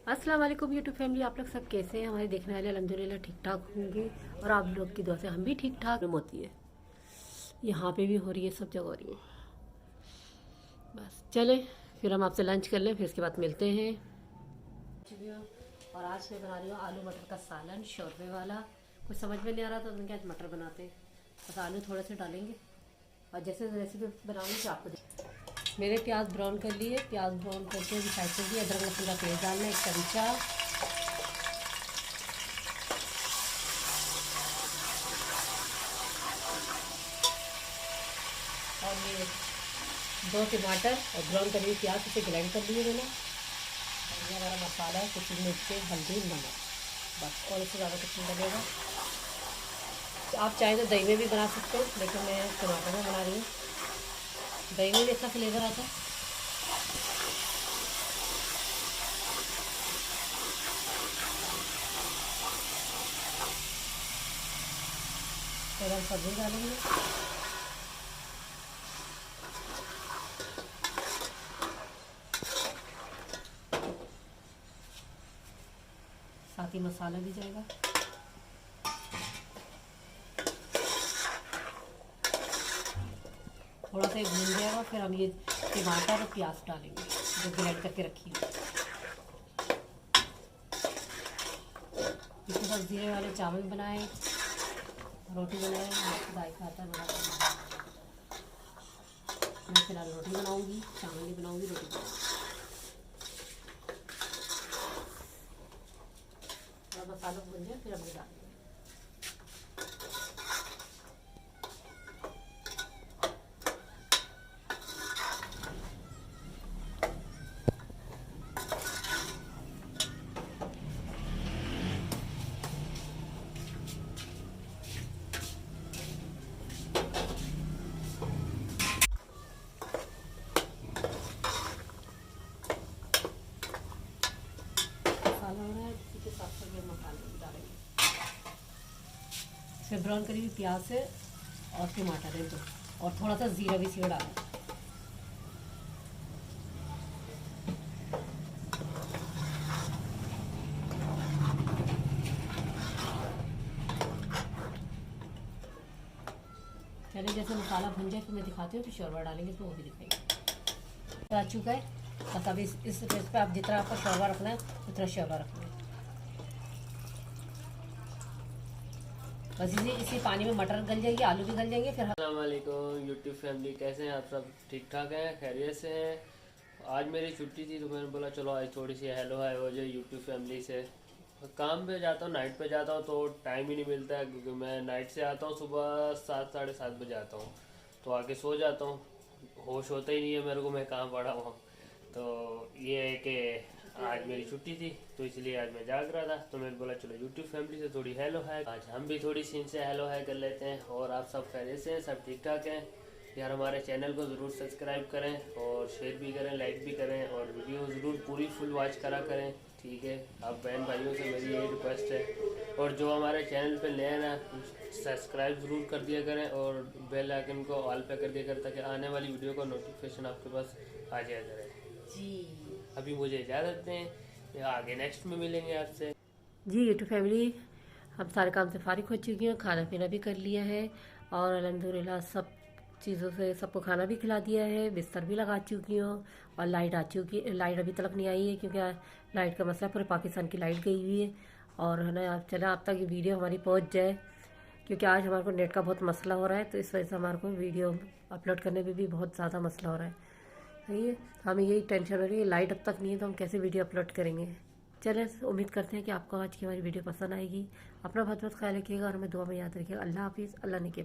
अस्सलाम वालेकुम YouTube family, आप लोग सब कैसे हैं? हमारे देखने वाले अल्हम्दुलिल्लाह ठीक ठाक होंगे और आप लोग की दुआ से हम भी ठीक ठाक होती है। यहाँ पे भी हो रही है, सब जगह हो रही है। बस चले फिर हम आपसे लंच कर लें, फिर इसके बाद मिलते हैं। और आज मैं बना रही हूँ आलू मटर का सालन, शोरबे वाला। कुछ समझ में नहीं आ रहा था तो आज मटर बनाते हैं। बस आलू थोड़े से डालेंगे और जैसे रेसिपी बनाऊँगी तो आपको मेरे प्याज ब्राउन कर लिए। प्याज ब्राउन करके भी साइड कर दिए। अदरक लहसुन का पेस्ट डालना है, एक चमचा। और ये 2 टमाटर और ब्राउन कर लिए प्याज, इसे ग्राइंड कर लिए मैंने। और ये हमारा मसाला है, कुछ मिर्ची, हल्दी, नमक, बस। और इससे ज़्यादा कुछ नहीं डलेगा। तो आप चाहे तो दही में भी बना सकते हो, लेकिन मैं टमाटर में बना रही हूँ। दही में भी अच्छा फ्लेवर आता है। फिर हम सब्जी डालेंगे। साथ ही मसाला भी जाएगा। थोड़ा सा भून जाएगा, फिर हम ये टमाटर और प्याज डालेंगे जो ग्राइंड करके रखी है। इसके साथ जीरे वाले चावल बनाए, रोटी बनाए। दाई खाता है बड़ा। मैं फिलहाल रोटी बनाऊंगी, चावल नहीं बनाऊंगी, रोटी बनाऊंगी। थोड़ा मसाला भून जाए फिर हम डालेंगे। मसाला हो रहा है, इसी के साथ साथ मसाले भी डालेंगे। फिर ब्राउन करी हुई प्याज से और टमाटर है तो, और थोड़ा सा जीरा भी इसमें डालें। चलिए जैसे मसाला भुन जाए फिर मैं दिखाती हूँ, फिर शोरबा डालेंगे तो वो भी दिखाएंगे। आ चुका है। बस अभी इस पेज पे आप जितना आपको शोरबा रखना है उतना शोरबा रखना है। बस इसी पानी में मटर गल जाएगी, आलू भी गल जाएंगे। फिर अस्सलाम वालेकुम यूट्यूब फैमिली, कैसे हैं आप सब? ठीक ठाक हैं, खैरियत से हैं। आज मेरी छुट्टी थी तो मैंने बोला चलो आज थोड़ी सी हेलो हाय हो जाए यूट्यूब फैमिली से। काम पे जाता हूँ, नाइट पे जाता हूँ तो टाइम ही नहीं मिलता है, क्योंकि मैं नाइट से आता हूँ सुबह 7 साढ़े 7 बजे आता हूँ, तो आके सो जाता हूँ। होश होता ही नहीं है मेरे को, मैं कहाँ पड़ा हुआ हूँ। तो ये है कि आज मेरी छुट्टी थी तो इसलिए आज मैं जाग रहा था, तो मैंने बोला चलो यूट्यूब फैमिली से थोड़ी हेलो है, आज हम भी थोड़ी सी इनसे हेलो है कर लेते हैं। और आप सब खैरियत से हैं, सब ठीक ठाक हैं यार? हमारे चैनल को ज़रूर सब्सक्राइब करें और शेयर भी करें, लाइक भी करें, और वीडियो ज़रूर पूरी फुल वॉच करा करें, ठीक है? आप बहन भाइयों से मेरी यही रिक्वेस्ट है। और जो हमारे चैनल पे नए ना, सब्सक्राइब ज़रूर कर दिया करें और बेल आइकन को ऑल पे कर दिया करें, ताकि आने वाली वीडियो का नोटिफिकेशन आपके पास आ जाया करे जी। अभी मुझे इजाज़त दें, आगे नेक्स्ट में मिलेंगे आपसे जी। यूट्यूब फैमिली, हम सारे काम से फारिग हो चुकी हैं, खाना पीना भी कर लिया है और अल्हम्दुलिल्लाह सब चीज़ों से सबको खाना भी खिला दिया है, बिस्तर भी लगा चुकी हूँ। और लाइट आ चुकी है। लाइट अभी तक नहीं आई है क्योंकि लाइट का मसला, पूरे पाकिस्तान की लाइट गई हुई है। और है ना, चला आप तक ये वीडियो हमारी पहुँच जाए, क्योंकि आज हमारे को नेट का बहुत मसला हो रहा है, तो इस वजह से हमारे को वीडियो अपलोड करने में भी बहुत ज़्यादा मसला हो रहा है। सही है, हमें यही टेंशन हो रही है, लाइट अब तक नहीं है तो हम कैसे वीडियो अपलोड करेंगे। चलें, उम्मीद करते हैं कि आपको आज की हमारी वीडियो पसंद आएगी। अपना बहुत बहुत ख्याल रखिएगा और हमें दुआ में याद रखिएगा। अल्लाह हाफिज़, अल्लाह ने के